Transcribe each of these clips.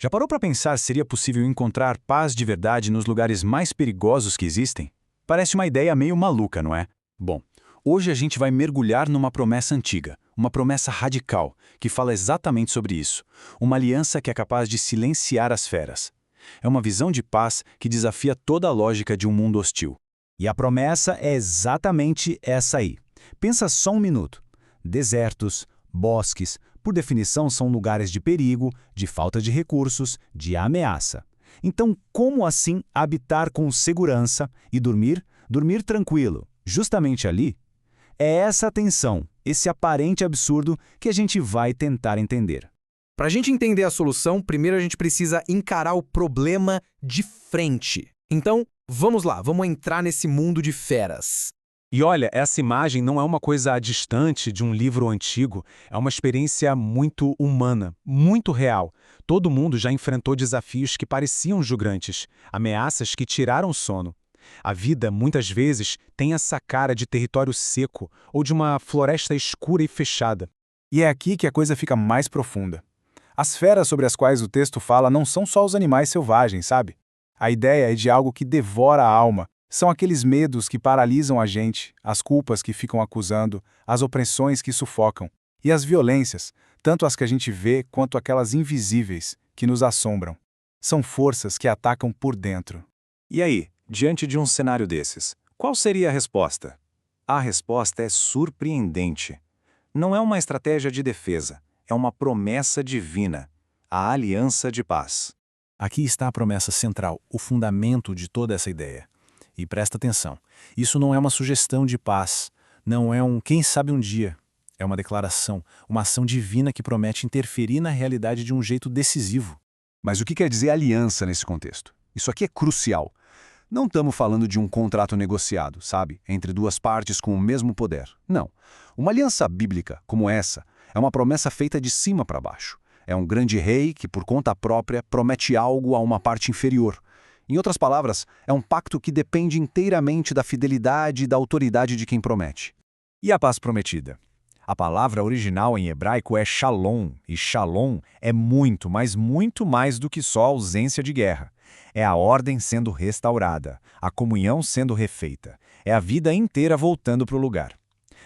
Já parou para pensar se seria possível encontrar paz de verdade nos lugares mais perigosos que existem? Parece uma ideia meio maluca, não é? Bom, hoje a gente vai mergulhar numa promessa antiga, uma promessa radical, que fala exatamente sobre isso. Uma aliança que é capaz de silenciar as feras. É uma visão de paz que desafia toda a lógica de um mundo hostil. E a promessa é exatamente essa aí. Pensa só um minuto. Desertos, bosques, por definição são lugares de perigo, de falta de recursos, de ameaça. Então, como assim habitar com segurança e dormir tranquilo, justamente ali? É essa tensão, esse aparente absurdo que a gente vai tentar entender. Para a gente entender a solução, primeiro a gente precisa encarar o problema de frente. Então, vamos lá, vamos entrar nesse mundo de feras. E olha, essa imagem não é uma coisa distante de um livro antigo, é uma experiência muito humana, muito real. Todo mundo já enfrentou desafios que pareciam julgantes, ameaças que tiraram o sono. A vida, muitas vezes, tem essa cara de território seco ou de uma floresta escura e fechada. E é aqui que a coisa fica mais profunda. As feras sobre as quais o texto fala não são só os animais selvagens, sabe? A ideia é de algo que devora a alma. São aqueles medos que paralisam a gente, as culpas que ficam acusando, as opressões que sufocam, e as violências, tanto as que a gente vê quanto aquelas invisíveis, que nos assombram. São forças que atacam por dentro. E aí, diante de um cenário desses, qual seria a resposta? A resposta é surpreendente. Não é uma estratégia de defesa, é uma promessa divina, a aliança de paz. Aqui está a promessa central, o fundamento de toda essa ideia. E presta atenção, isso não é uma sugestão de paz, não é um quem sabe um dia. É uma declaração, uma ação divina que promete interferir na realidade de um jeito decisivo. Mas o que quer dizer aliança nesse contexto? Isso aqui é crucial. Não estamos falando de um contrato negociado, sabe? Entre duas partes com o mesmo poder. Não. Uma aliança bíblica, como essa, é uma promessa feita de cima para baixo. É um grande rei que, por conta própria, promete algo a uma parte inferior. Em outras palavras, é um pacto que depende inteiramente da fidelidade e da autoridade de quem promete. E a paz prometida? A palavra original em hebraico é shalom, e shalom é muito, mas muito mais do que só ausência de guerra. É a ordem sendo restaurada, a comunhão sendo refeita, é a vida inteira voltando para o lugar.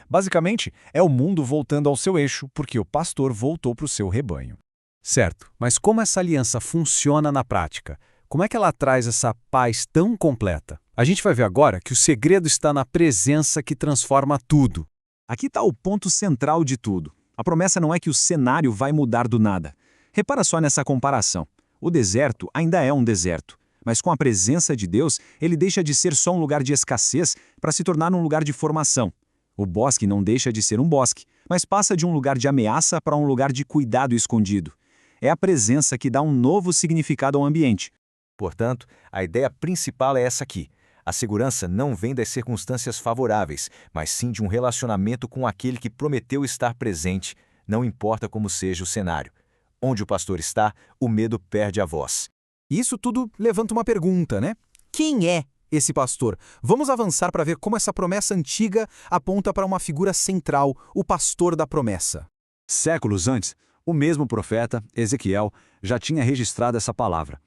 Basicamente, é o mundo voltando ao seu eixo, porque o pastor voltou para o seu rebanho. Certo, mas como essa aliança funciona na prática? Como é que ela traz essa paz tão completa? A gente vai ver agora que o segredo está na presença que transforma tudo. Aqui está o ponto central de tudo. A promessa não é que o cenário vai mudar do nada. Repara só nessa comparação. O deserto ainda é um deserto, mas com a presença de Deus, ele deixa de ser só um lugar de escassez para se tornar um lugar de formação. O bosque não deixa de ser um bosque, mas passa de um lugar de ameaça para um lugar de cuidado escondido. É a presença que dá um novo significado ao ambiente. Portanto, a ideia principal é essa aqui. A segurança não vem das circunstâncias favoráveis, mas sim de um relacionamento com aquele que prometeu estar presente, não importa como seja o cenário. Onde o pastor está, o medo perde a voz. Isso tudo levanta uma pergunta, né? Quem é esse pastor? Vamos avançar para ver como essa promessa antiga aponta para uma figura central, o pastor da promessa. Séculos antes, o mesmo profeta, Ezequiel, já tinha registrado essa palavra.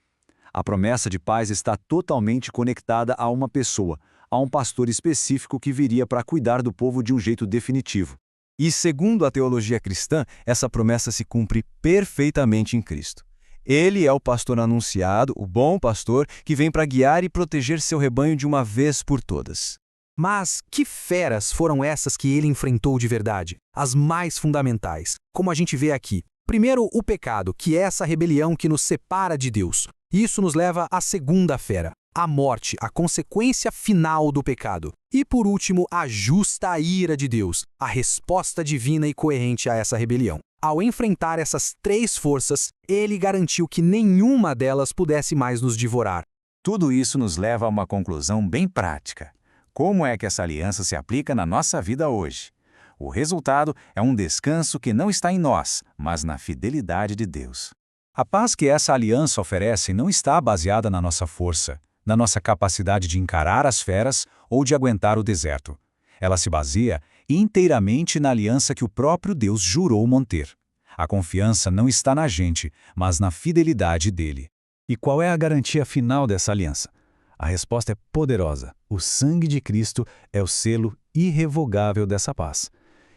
A promessa de paz está totalmente conectada a uma pessoa, a um pastor específico que viria para cuidar do povo de um jeito definitivo. E segundo a teologia cristã, essa promessa se cumpre perfeitamente em Cristo. Ele é o pastor anunciado, o bom pastor, que vem para guiar e proteger seu rebanho de uma vez por todas. Mas que feras foram essas que ele enfrentou de verdade? As mais fundamentais, como a gente vê aqui. Primeiro, o pecado, que é essa rebelião que nos separa de Deus. Isso nos leva à segunda fera, a morte, a consequência final do pecado. E por último, a justa ira de Deus, a resposta divina e coerente a essa rebelião. Ao enfrentar essas três forças, ele garantiu que nenhuma delas pudesse mais nos devorar. Tudo isso nos leva a uma conclusão bem prática. Como é que essa aliança se aplica na nossa vida hoje? O resultado é um descanso que não está em nós, mas na fidelidade de Deus. A paz que essa aliança oferece não está baseada na nossa força, na nossa capacidade de encarar as feras ou de aguentar o deserto. Ela se baseia inteiramente na aliança que o próprio Deus jurou manter. A confiança não está na gente, mas na fidelidade dele. E qual é a garantia final dessa aliança? A resposta é poderosa. O sangue de Cristo é o selo irrevogável dessa paz.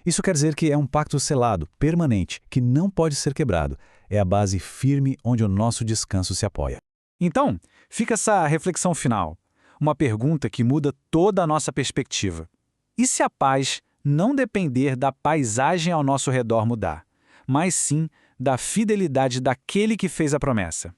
Isso quer dizer que é um pacto selado, permanente, que não pode ser quebrado. É a base firme onde o nosso descanso se apoia. Então, fica essa reflexão final. Uma pergunta que muda toda a nossa perspectiva. E se a paz não depender da paisagem ao nosso redor mudar, mas sim da fidelidade daquele que fez a promessa?